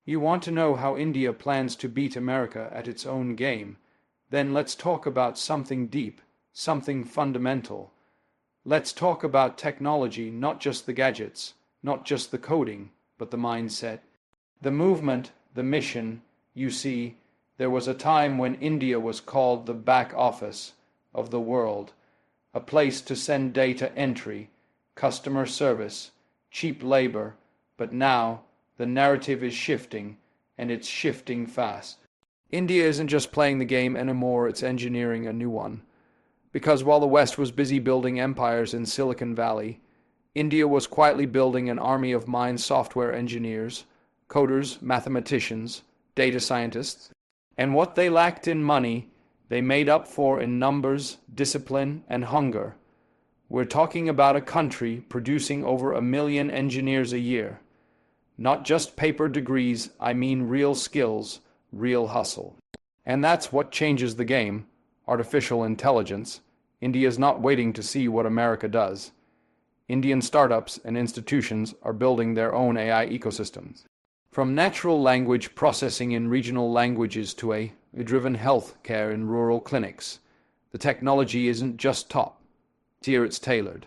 You want to know how India plans to beat America at its own game? Then let's talk about something deep, something fundamental. Let's talk about technology, not just the gadgets, not just the coding, but the mindset. The movement, the mission. You see, there was a time when India was called the back office of the world, a place to send data entry, customer service, cheap labor, but now the narrative is shifting, and it's shifting fast. India isn't just playing the game anymore, it's engineering a new one. Because while the West was busy building empires in Silicon Valley, India was quietly building an army of mind software engineers, coders, mathematicians, data scientists, and what they lacked in money, they made up for in numbers, discipline, and hunger. We're talking about a country producing over 1 million engineers a year. Not just paper degrees, I mean real skills, real hustle. And that's what changes the game. Artificial intelligence. India's not waiting to see what America does. Indian startups and institutions are building their own AI ecosystems. From natural language processing in regional languages to AI-driven health care in rural clinics, the technology isn't just top tier, it's tailored.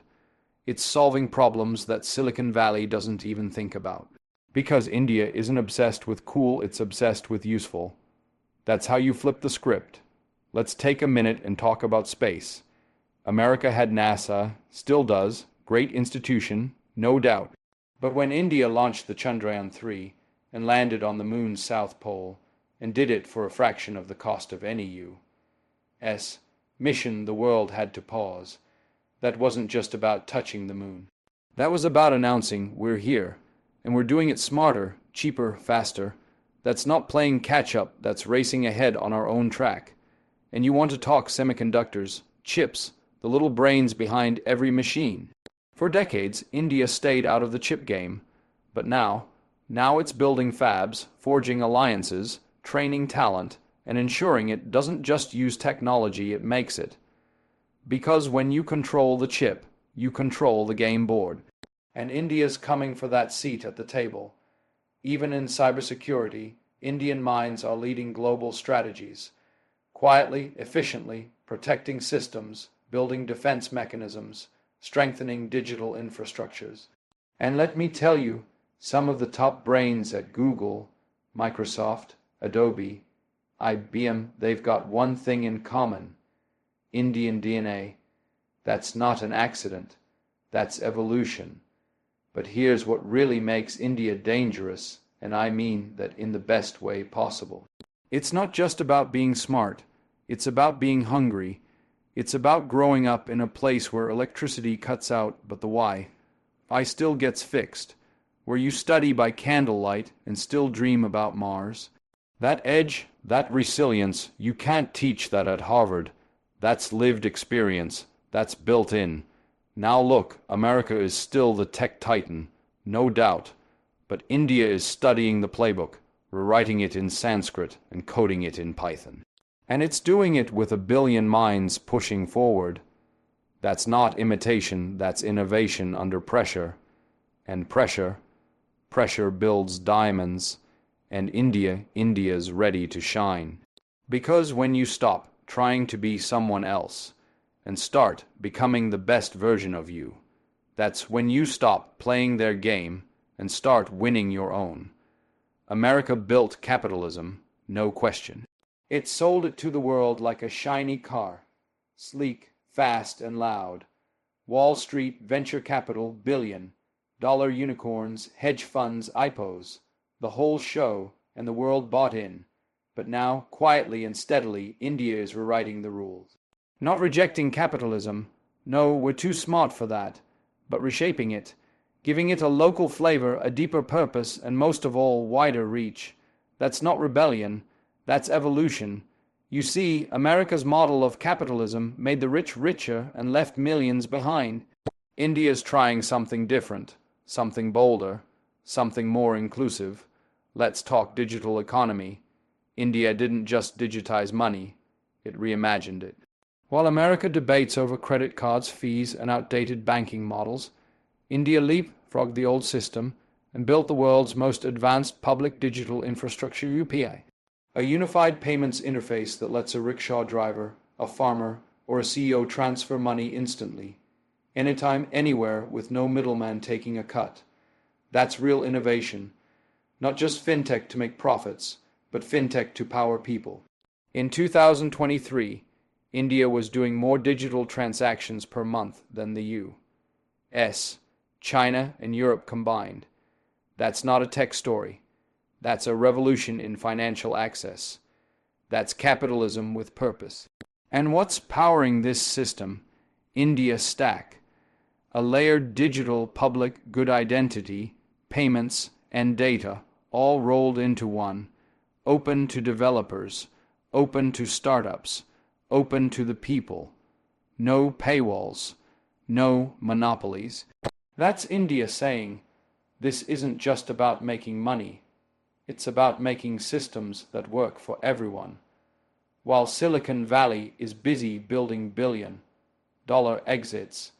It's solving problems that Silicon Valley doesn't even think about. Because India isn't obsessed with cool, it's obsessed with useful. That's how you flip the script. Let's take a minute and talk about space. America had NASA, still does, great institution, no doubt. But when India launched the Chandrayaan-3 and landed on the moon's south pole, and did it for a fraction of the cost of any U.S. mission, the world had to pause. That wasn't just about touching the moon. That was about announcing we're here, and we're doing it smarter, cheaper, faster. That's not playing catch-up, that's racing ahead on our own track. And you want to talk semiconductors, chips, the little brains behind every machine. For decades, India stayed out of the chip game, but now it's building fabs, forging alliances, training talent, and ensuring it doesn't just use technology, it makes it. Because when you control the chip, you control the game board. And India's coming for that seat at the table. Even in cybersecurity, Indian minds are leading global strategies. Quietly, efficiently, protecting systems, building defense mechanisms, strengthening digital infrastructures. And let me tell you, some of the top brains at Google, Microsoft, Adobe, IBM, they've got one thing in common: Indian DNA. That's not an accident. That's evolution. But here's what really makes India dangerous, and I mean that in the best way possible. It's not just about being smart. It's about being hungry. It's about growing up in a place where electricity cuts out, but the Wi-Fi still gets fixed. Where you study by candlelight and still dream about Mars. That edge, that resilience, you can't teach that at Harvard. That's lived experience. That's built in. Now look, America is still the tech titan, no doubt. But India is studying the playbook, rewriting it in Sanskrit and coding it in Python. And it's doing it with 1 billion minds pushing forward. That's not imitation, that's innovation under pressure. And pressure builds diamonds. And India's ready to shine. Because when you stop trying to be someone else and start becoming the best version of you, that's when you stop playing their game and start winning your own. America built capitalism, no question. It sold it to the world like a shiny car, sleek, fast, and loud. Wall Street, venture capital, billion-dollar unicorns, hedge funds, IPOs, the whole show, and the world bought in. But now, quietly and steadily, India is rewriting the rules. Not rejecting capitalism, no, we're too smart for that, but reshaping it, giving it a local flavor, a deeper purpose, and most of all, wider reach. That's not rebellion, that's evolution. You see, America's model of capitalism made the rich richer and left millions behind. India's trying something different, something bolder, something more inclusive. Let's talk digital economy. India didn't just digitize money, it reimagined it. While America debates over credit cards, fees, and outdated banking models, India leapfrogged the old system and built the world's most advanced public digital infrastructure UPI. A unified payments interface that lets a rickshaw driver, a farmer, or a CEO transfer money instantly, anytime, anywhere, with no middleman taking a cut. That's real innovation. Not just fintech to make profits, but fintech to power people. In 2023, India was doing more digital transactions per month than the US, China, and Europe combined. That's not a tech story. That's a revolution in financial access. That's capitalism with purpose. And what's powering this system? India Stack, a layered digital public good identity, payments, and data, all rolled into one, open to developers, open to startups, open to the people. No paywalls, no monopolies. That's India saying, this isn't just about making money. It's about making systems that work for everyone. While Silicon Valley is busy building billion-dollar exits,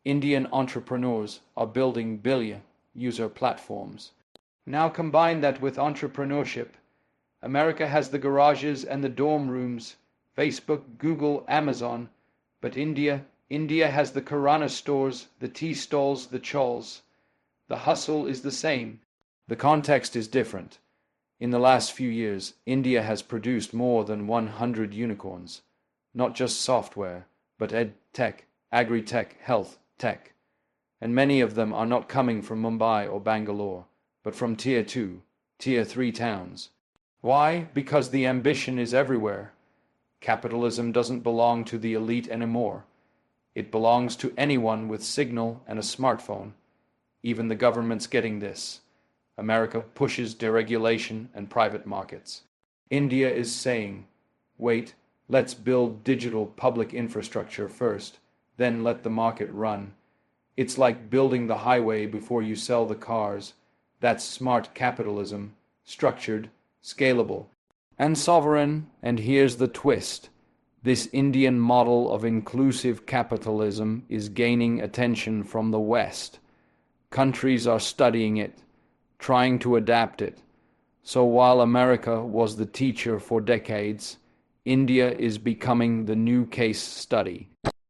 Indian entrepreneurs are building billion-user platforms. Now combine that with entrepreneurship. America has the garages and the dorm rooms, Facebook, Google, Amazon, but India has the Kirana stores, the tea stalls, the chawls. The hustle is the same. The context is different. In the last few years, India has produced more than 100 unicorns, not just software, but ed tech, agri-tech, health tech. And many of them are not coming from Mumbai or Bangalore, but from Tier 2, Tier 3 towns. Why? Because the ambition is everywhere. Capitalism doesn't belong to the elite anymore. It belongs to anyone with signal and a smartphone. Even the government's getting this. America pushes deregulation and private markets. India is saying, wait, let's build digital public infrastructure first, then let the market run. It's like building the highway before you sell the cars. That's smart capitalism, structured, scalable, and sovereign. And here's the twist. This Indian model of inclusive capitalism is gaining attention from the West. Countries are studying it, trying to adapt it. So while America was the teacher for decades, India is becoming the new case study.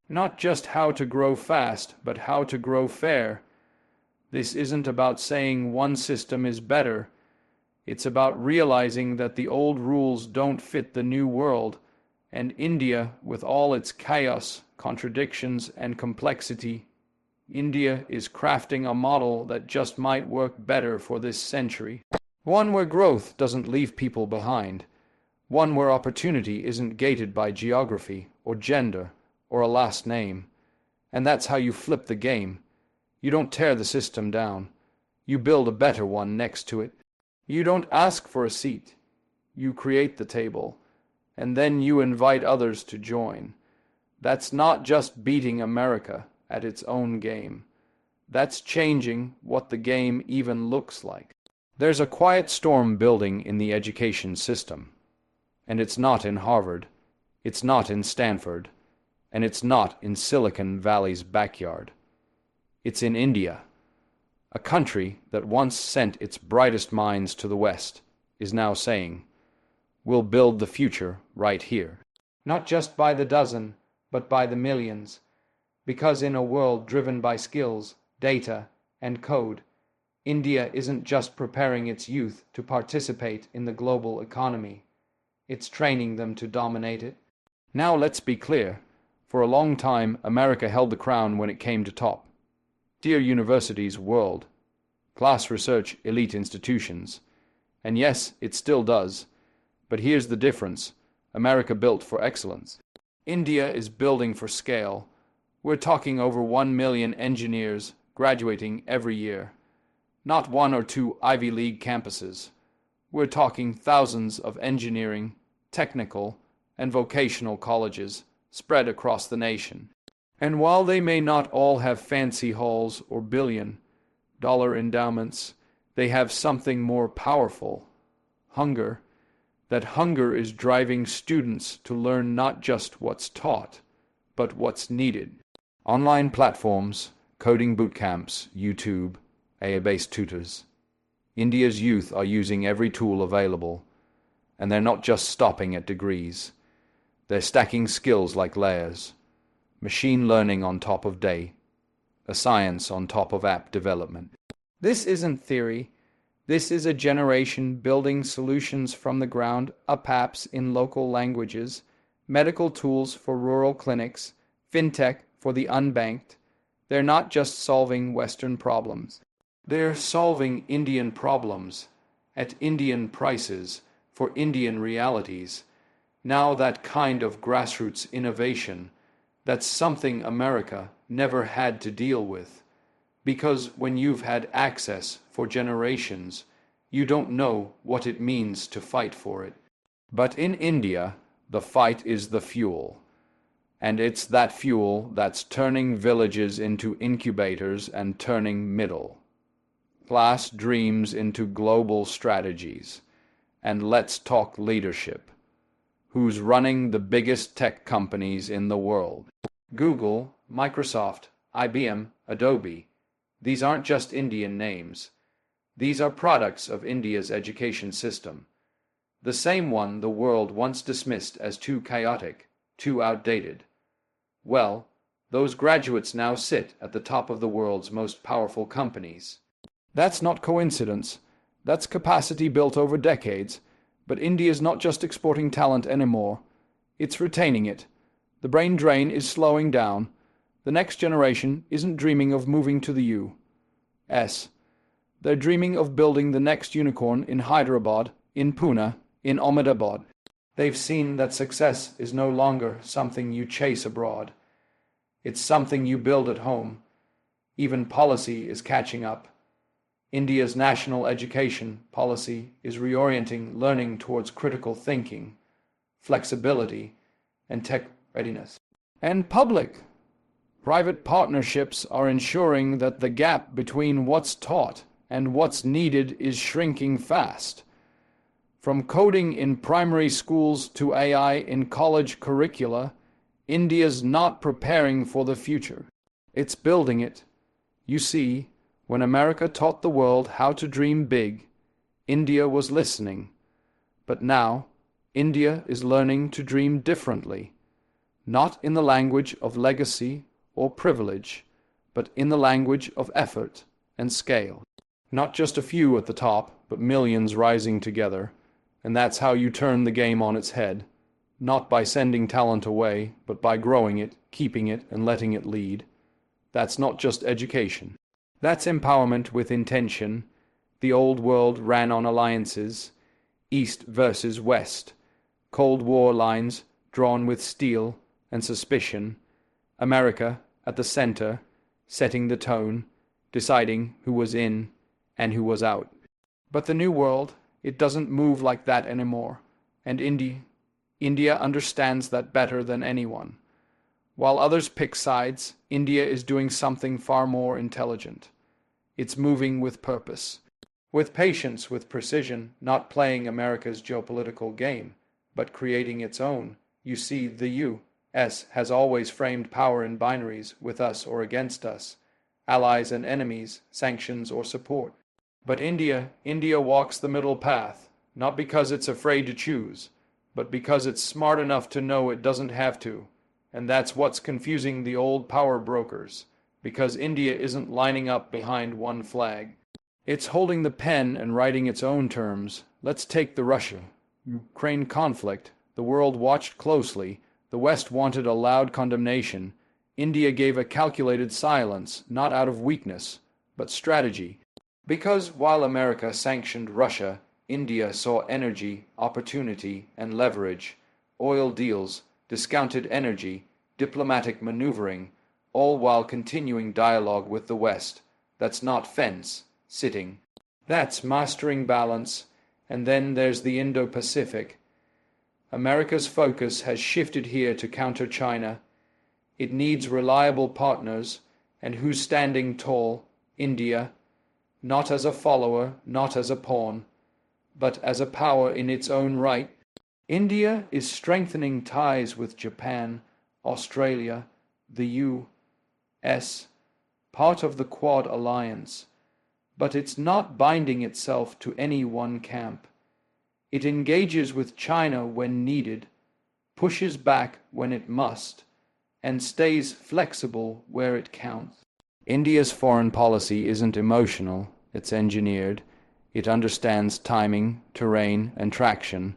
Not just how to grow fast, but how to grow fair. This isn't about saying one system is better. It's about realizing that the old rules don't fit the new world, and India, with all its chaos, contradictions, and complexity, India is crafting a model that just might work better for this century. One where growth doesn't leave people behind. One where opportunity isn't gated by geography or gender or a last name. And that's how you flip the game. You don't tear the system down. You build a better one next to it. You don't ask for a seat. You create the table. And then you invite others to join. That's not just beating America at its own game. That's changing what the game even looks like. There's a quiet storm building in the education system. And it's not in Harvard. It's not in Stanford. And it's not in Silicon Valley's backyard. It's in India. A country that once sent its brightest minds to the West is now saying, we'll build the future right here. Not just by the dozen, but by the millions. Because in a world driven by skills, data, and code, India isn't just preparing its youth to participate in the global economy. It's training them to dominate it. Now let's be clear. For a long time, America held the crown when it came to top. Tier universities, world, class research, elite institutions. And yes, it still does. But here's the difference. America built for excellence. India is building for scale. We're talking over 1 million engineers graduating every year. Not 1 or 2 Ivy League campuses. We're talking thousands of engineering, technical, and vocational colleges spread across the nation. And while they may not all have fancy halls or billion-dollar endowments, they have something more powerful: hunger. That hunger is driving students to learn not just what's taught, but what's needed. Online platforms, coding boot camps, YouTube, AI-based tutors, India's youth are using every tool available, and they're not just stopping at degrees. They're stacking skills like layers. Machine learning on top of day, a science on top of app development. This isn't theory. This is a generation building solutions from the ground up, apps in local languages, medical tools for rural clinics, fintech for the unbanked. They're not just solving Western problems. They're solving Indian problems at Indian prices for Indian realities. Now that kind of grassroots innovation, that's something America never had to deal with. Because when you've had access for generations, you don't know what it means to fight for it. But in India, the fight is the fuel. And it's that fuel that's turning villages into incubators and turning middle class dreams into global strategies. And let's talk leadership. Who's running the biggest tech companies in the world? Google, Microsoft, IBM, Adobe. These aren't just Indian names. These are products of India's education system. The same one the world once dismissed as too chaotic, too outdated. Well, those graduates now sit at the top of the world's most powerful companies. That's not coincidence. That's capacity built over decades. But India's not just exporting talent anymore. It's retaining it. The brain drain is slowing down. The next generation isn't dreaming of moving to the U.S. They're dreaming of building the next unicorn in Hyderabad, in Pune, in Ahmedabad. They've seen that success is no longer something you chase abroad. It's something you build at home. Even policy is catching up. India's national education policy is reorienting learning towards critical thinking, flexibility, and tech readiness. And public-private partnerships are ensuring that the gap between what's taught and what's needed is shrinking fast. From coding in primary schools to AI in college curricula, India's not preparing for the future. It's building it. You see, when America taught the world how to dream big, India was listening. But now, India is learning to dream differently, not in the language of legacy or privilege, but in the language of effort and scale. Not just a few at the top, but millions rising together. And that's how you turn the game on its head, not by sending talent away, but by growing it, keeping it, and letting it lead. That's not just education. That's empowerment with intention. The old world ran on alliances, East versus West, Cold War lines drawn with steel and suspicion, America at the center, setting the tone, deciding who was in and who was out. But the new world, it doesn't move like that anymore, and India understands that better than anyone. While others pick sides, India is doing something far more intelligent. It's moving with purpose, with patience, with precision, not playing America's geopolitical game, but creating its own. You see, the U.S. has always framed power in binaries, with us or against us, allies and enemies, sanctions or support. But India walks the middle path, not because it's afraid to choose, but because it's smart enough to know it doesn't have to. And that's what's confusing the old power brokers, because India isn't lining up behind one flag. It's holding the pen and writing its own terms. Let's take the Russia-Ukraine conflict. The world watched closely. The West wanted a loud condemnation. India gave a calculated silence, not out of weakness, but strategy. Because while America sanctioned Russia, India saw energy, opportunity, and leverage, oil deals, discounted energy, diplomatic maneuvering, all while continuing dialogue with the West. That's not fence sitting. That's mastering balance. And then there's the Indo-Pacific. America's focus has shifted here to counter China. It needs reliable partners, and who's standing tall? India. Not as a follower, not as a pawn, but as a power in its own right. India is strengthening ties with Japan, Australia, the U.S., part of the Quad alliance. But it's not binding itself to any one camp. It engages with China when needed, pushes back when it must, and stays flexible where it counts. India's foreign policy isn't emotional, it's engineered. It understands timing, terrain, and traction,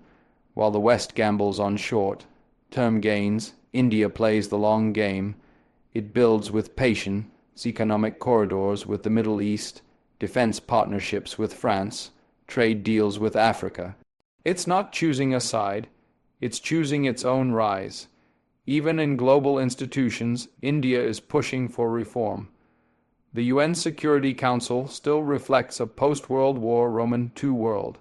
while the West gambles on short-term gains. India plays the long game. It builds with patience, economic corridors with the Middle East, defense partnerships with France, trade deals with Africa. It's not choosing a side, it's choosing its own rise. Even in global institutions, India is pushing for reform. The UN Security Council still reflects a post-World War Roman II world.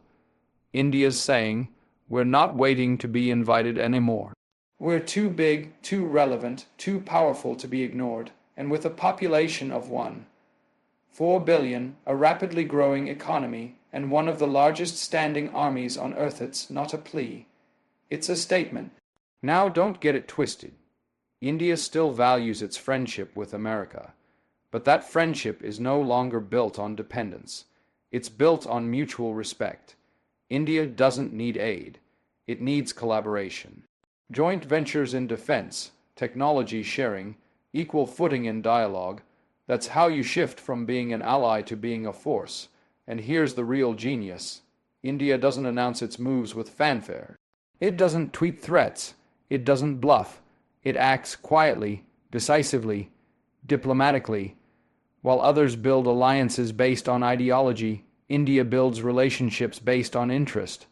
India's saying, we're not waiting to be invited anymore. We're too big, too relevant, too powerful to be ignored, and with a population of 4 billion, a rapidly growing economy, and one of the largest standing armies on earth, it's not a plea. It's a statement. Now don't get it twisted. India still values its friendship with America, but that friendship is no longer built on dependence. It's built on mutual respect. India doesn't need aid. It needs collaboration. Joint ventures in defense, technology sharing, equal footing in dialogue. That's how you shift from being an ally to being a force. And here's the real genius. India doesn't announce its moves with fanfare. It doesn't tweet threats. It doesn't bluff. It acts quietly, decisively, diplomatically. While others build alliances based on ideology, India builds relationships based on interest,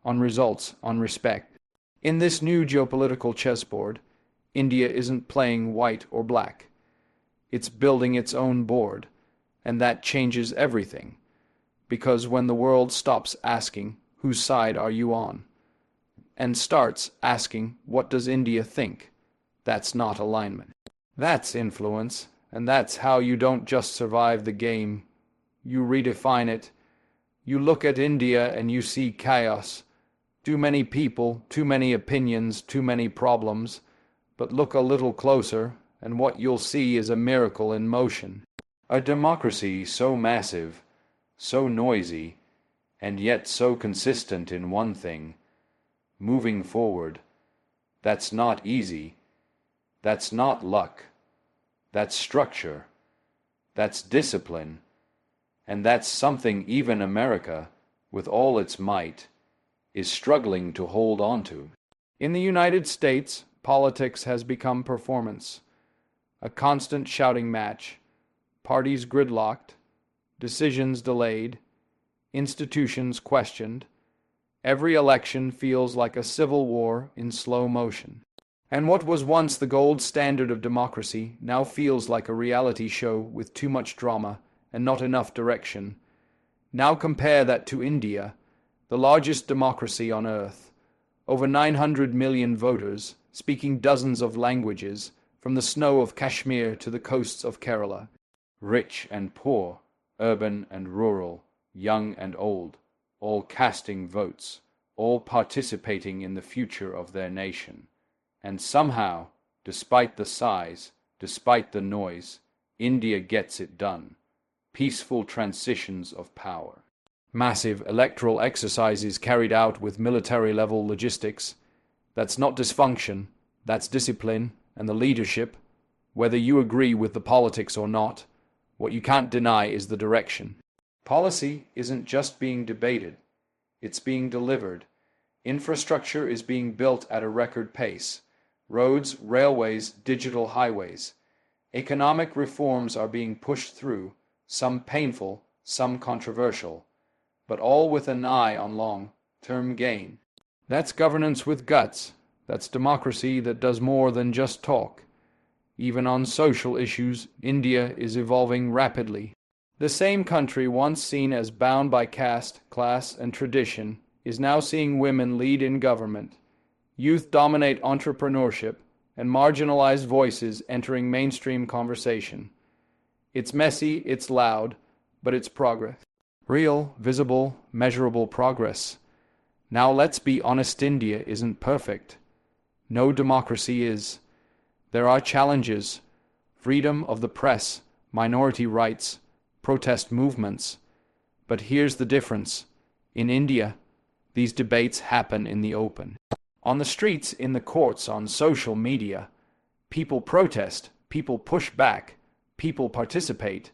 on results, on respect. In this new geopolitical chessboard, India isn't playing white or black. It's building its own board, and that changes everything. Because when the world stops asking, whose side are you on? And starts asking, what does India think? That's not alignment. That's influence, and that's how you don't just survive the game. You redefine it. You look at India and you see chaos. Too many people, too many opinions, too many problems. But look a little closer, and what you'll see is a miracle in motion. A democracy so massive, so noisy, and yet so consistent in one thing. Moving forward. That's not easy. That's not luck. That's structure. That's discipline. And that's something even America, with all its might, is struggling to hold on to. In the United States, politics has become performance, a constant shouting match, parties gridlocked, decisions delayed, institutions questioned. Every election feels like a civil war in slow motion. And what was once the gold standard of democracy now feels like a reality show with too much drama and not enough direction. Now compare that to India, the largest democracy on earth. Over 900 million voters, speaking dozens of languages, from the snow of Kashmir to the coasts of Kerala. Rich and poor, urban and rural, young and old, all casting votes, all participating in the future of their nation. And somehow, despite the size, despite the noise, India gets it done. Peaceful transitions of power. Massive electoral exercises carried out with military-level logistics. That's not dysfunction, that's discipline and the leadership. Whether you agree with the politics or not, what you can't deny is the direction. Policy isn't just being debated, it's being delivered. Infrastructure is being built at a record pace. Roads, railways, digital highways. Economic reforms are being pushed through, some painful, some controversial, but all with an eye on long-term gain. That's governance with guts. That's democracy that does more than just talk. Even on social issues, India is evolving rapidly. The same country once seen as bound by caste, class, and tradition is now seeing women lead in government. Youth dominate entrepreneurship, and marginalized voices entering mainstream conversation. It's messy, it's loud, but it's progress. Real, visible, measurable progress. Now let's be honest, India isn't perfect. No democracy is. There are challenges. Freedom of the press, minority rights, protest movements. But here's the difference. In India, these debates happen in the open. On the streets, in the courts, on social media, people protest, people push back, people participate.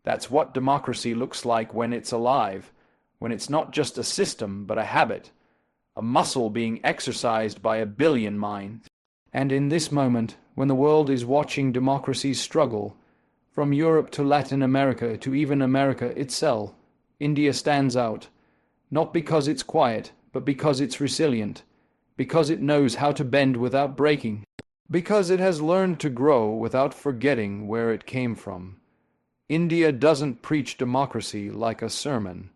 That's what democracy looks like when it's alive, when it's not just a system but a habit, a muscle being exercised by a billion minds. And in this moment, when the world is watching democracies struggle, from Europe to Latin America to even America itself, India stands out, not because it's quiet, but because it's resilient, because it knows how to bend without breaking, because it has learned to grow without forgetting where it came from. India doesn't preach democracy like a sermon.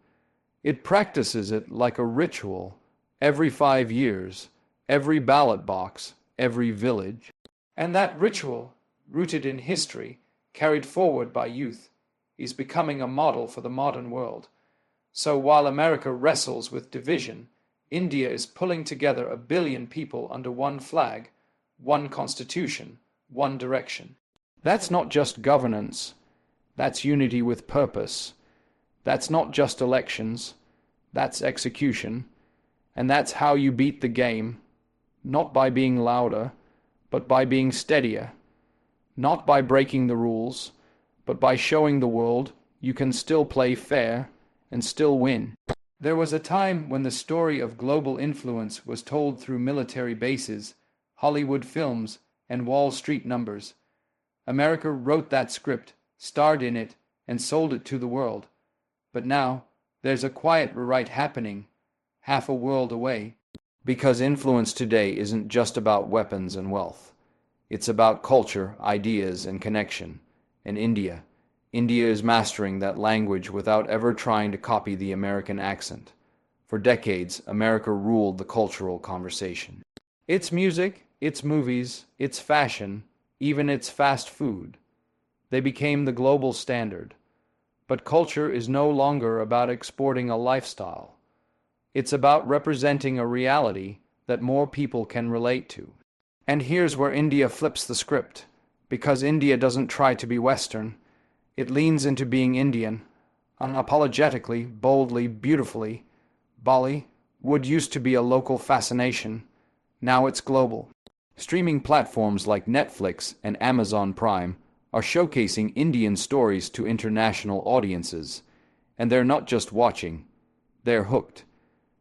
It practices it like a ritual, every 5 years, every ballot box, every village. And that ritual, rooted in history, carried forward by youth, is becoming a model for the modern world. So while America wrestles with division, India is pulling together 1 billion people under one flag, one constitution, one direction. That's not just governance. That's unity with purpose. That's not just elections. That's execution. And that's how you beat the game, not by being louder, but by being steadier, not by breaking the rules, but by showing the world you can still play fair and still win. There was a time when the story of global influence was told through military bases, Hollywood films, and Wall Street numbers. America wrote that script, starred in it, and sold it to the world. But now, there's a quiet rewrite happening, half a world away. Because influence today isn't just about weapons and wealth. It's about culture, ideas, and connection. And India is mastering that language without ever trying to copy the American accent. For decades, America ruled the cultural conversation. Its music, its movies, its fashion, even its fast food. They became the global standard. But culture is no longer about exporting a lifestyle. It's about representing a reality that more people can relate to. And here's where India flips the script. Because India doesn't try to be Western, it leans into being Indian, unapologetically, boldly, beautifully. Bollywood used to be a local fascination. Now it's global. Streaming platforms like Netflix and Amazon Prime are showcasing Indian stories to international audiences. And they're not just watching, they're hooked.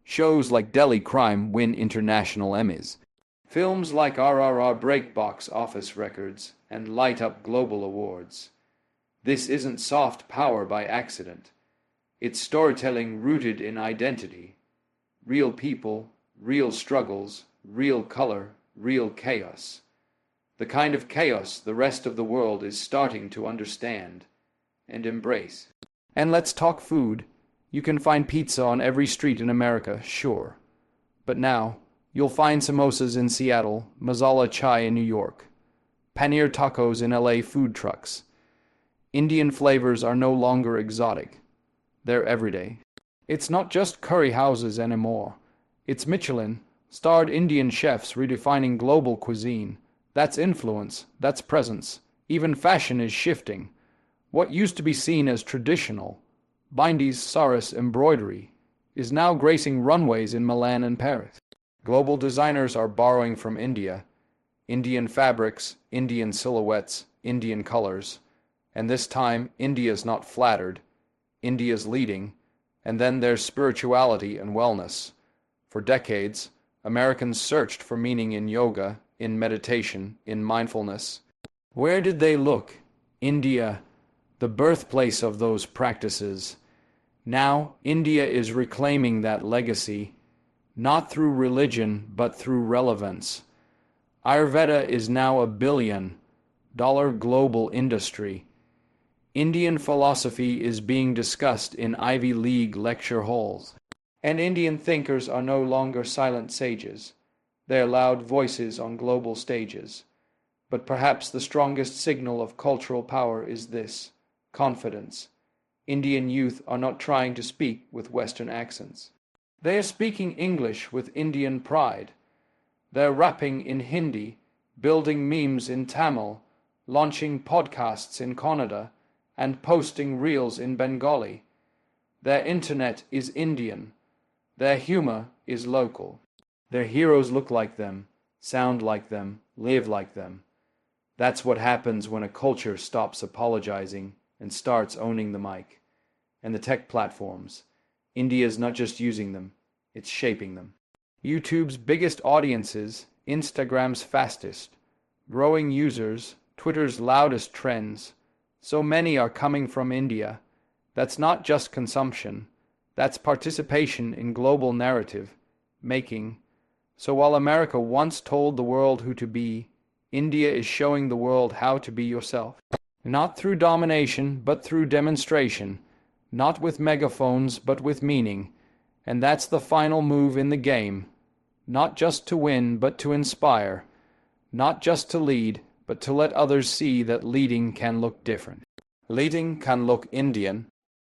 Shows like Delhi Crime win international Emmys. Films like RRR break box office records and light up global awards. This isn't soft power by accident. It's storytelling rooted in identity. Real people, real struggles, real color, real chaos. The kind of chaos the rest of the world is starting to understand and embrace. And let's talk food. You can find pizza on every street in America, sure. But now, you'll find samosas in Seattle, masala chai in New York, paneer tacos in LA food trucks. Indian flavors are no longer exotic. They're everyday. It's not just curry houses anymore. It's Michelin-starred Indian chefs redefining global cuisine. That's influence, that's presence. Even fashion is shifting. What used to be seen as traditional, Bindi's Saris embroidery, is now gracing runways in Milan and Paris. Global designers are borrowing from India, Indian fabrics, Indian silhouettes, Indian colors. And this time, India's not flattered, India's leading. And then there's spirituality and wellness. For decades, Americans searched for meaning in yoga, in meditation, in mindfulness. Where did they look? India, the birthplace of those practices. Now, India is reclaiming that legacy, not through religion, but through relevance. Ayurveda is now $1 billion global industry. Indian philosophy is being discussed in Ivy League lecture halls. And Indian thinkers are no longer silent sages. They're loud voices on global stages. But perhaps the strongest signal of cultural power is this: confidence. Indian youth are not trying to speak with Western accents. They are speaking English with Indian pride. They're rapping in Hindi, building memes in Tamil, launching podcasts in Kannada, and posting reels in Bengali. Their internet is Indian. Their humor is local. Their heroes look like them, sound like them, live like them. That's what happens when a culture stops apologizing and starts owning the mic. And the tech platforms. India's not just using them, it's shaping them. YouTube's biggest audiences, Instagram's fastest, growing users, Twitter's loudest trends. So many are coming from India. That's not just consumption. That's participation in global narrative making. So while America once told the world who to be, India is showing the world how to be yourself. Not through domination, but through demonstration. Not with megaphones, but with meaning. And that's the final move in the game. Not just to win, but to inspire. Not just to lead, but to let others see that leading can look different. Leading can look Indian,